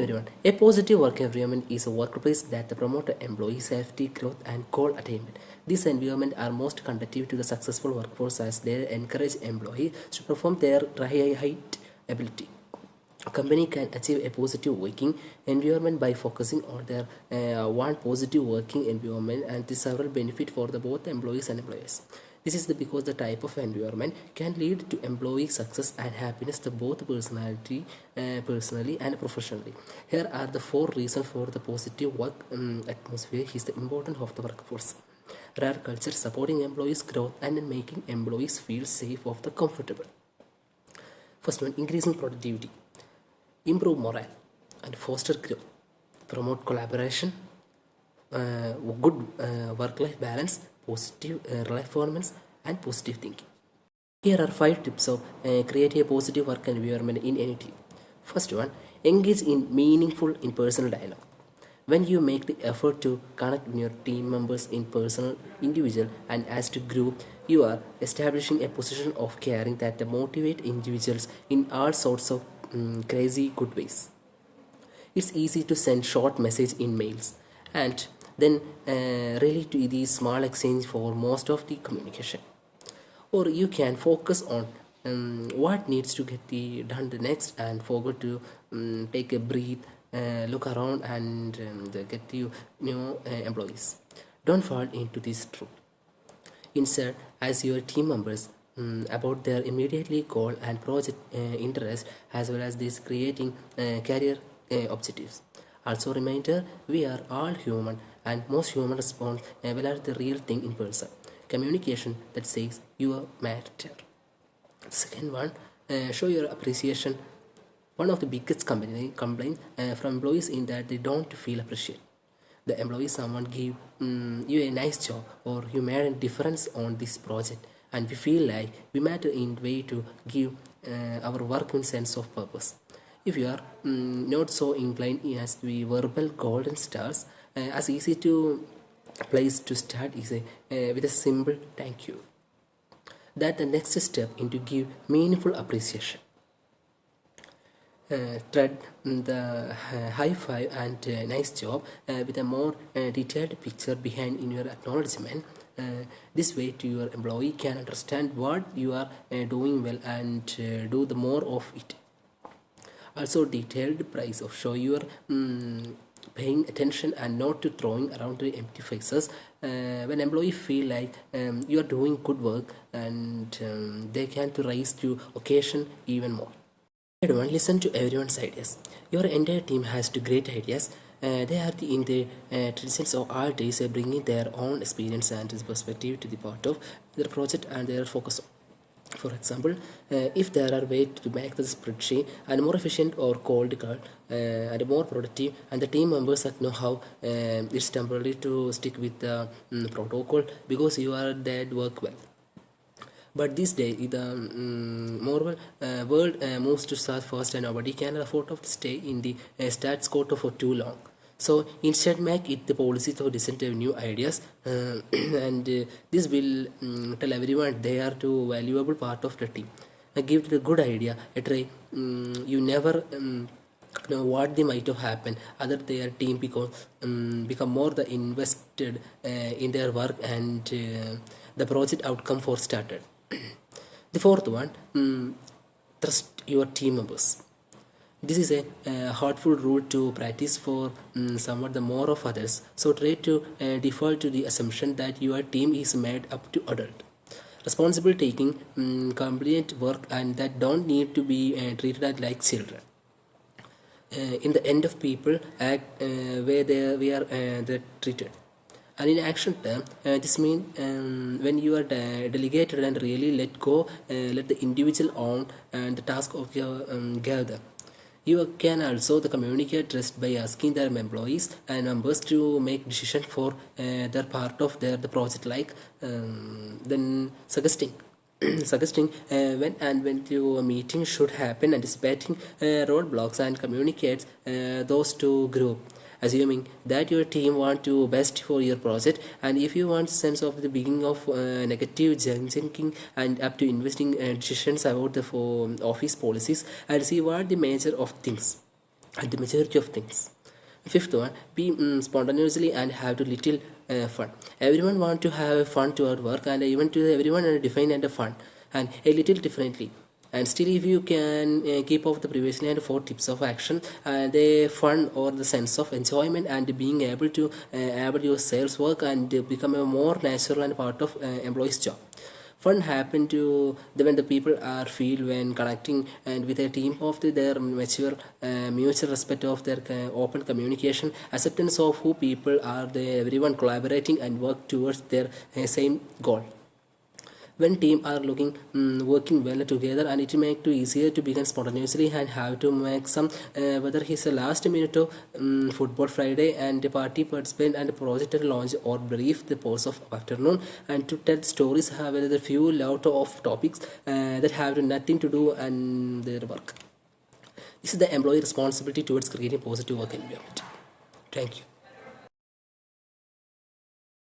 Everyone, a positive work environment is a workplace that promotes employee safety, growth, and goal attainment. These environments are most conducive to the successful workforce as they encourage employees to perform their height ability. A company can achieve a positive working environment by focusing on their one positive working environment and the several benefit for the both employees and employers. This is because the type of environment can lead to employee success and happiness to both personally and professionally. Here are the four reasons for the positive work atmosphere is the importance of the workforce. Rare culture supporting employees' growth and making employees feel safe of the comfortable. First one, increasing productivity, improve morale and foster growth, promote collaboration, good work-life balance, positive performance, and positive thinking. Here are 5 tips of creating a positive work environment in any team. First one, engage in meaningful in-person dialogue. When you make the effort to connect with your team members in personal, individual, and as to group, you are establishing a position of caring that motivate individuals in all sorts of crazy good ways. It's easy to send short message in mails and then really to these small exchange for most of the communication. Or you can focus on what needs to get done the next and forget to take a breath, look around and get you new employees. Don't fall into this truth. Instead, as your team members about their immediately goal and project interest as well as this creating career objectives. Also reminder, we are all human and most human response well are the real thing in person. Communication that says you matter. Second one, show your appreciation. One of the biggest complaints from employees in that they don't feel appreciated. The employee someone give you a nice job or you made a difference on this project and we feel like we matter in way to give our work in sense of purpose. If you are not so inclined as the verbal golden stars, as easy to place to start is with a simple thank you. That the next step into give meaningful appreciation. Thread the high five and nice job with a more detailed picture behind in your acknowledgement. This way to your employee can understand what you are doing well and do the more of it. Also detailed price of show your paying attention and not to throwing around the empty faces. When employee feel like you are doing good work and they can to rise to occasion even more. Third one, listen to everyone's ideas. Your entire team has to great ideas. They are in the traditions of all days bringing their own experience and perspective to the part of their project and their focus. For example, if there are ways to make the spreadsheet and more efficient or cold call and more productive and the team members know how it's temporary to stick with the protocol because you are that work well. But these days, the more world moves to start fast and nobody can afford to stay in the status quo for too long. So instead make it the policy to listen to new ideas and this will tell everyone they are too valuable part of the team. Give it a good idea, a try. You never know what they might have happened other their team because become more the invested in their work and the project outcome for started. The fourth one, trust your team members. This is a hurtful rule to practice for somewhat the more of others. So try to default to the assumption that your team is made up to adult, responsible, taking compliant work and that don't need to be treated like children. In the end of people act where we are they're treated. And in action term, this means when you are delegated and really let go, let the individual own and the task of your gather. You can also the communicate trust by asking their employees and members to make decision for their part of the project, like then suggesting when your meeting should happen, anticipating roadblocks and communicates those to group, assuming that your team want to best for your project. And if you want sense of the beginning of negative thinking and up to investing decisions about the office policies and see what the measure of things at the majority of things. Fifth one, be spontaneously and have to little fun. Everyone want to have fun to our work, and even to everyone define and fun and a little differently. And still, if you can keep up the previously and four tips of action, the fun or the sense of enjoyment and being able to able your sales work and become a more natural and part of employee's job. Fun happen to when the people are feel when connecting and with a team of their mature mutual respect of their open communication, acceptance of who people are, they everyone collaborating and work towards their same goal. When team are looking working well together, and it make it easier to begin spontaneously and have to make some whether it's a last minute of football Friday and the party participant and project launch or brief the pause of afternoon and to tell stories have a few lot of topics that have nothing to do and their work. This is the employee responsibility towards creating positive work environment. Thank you.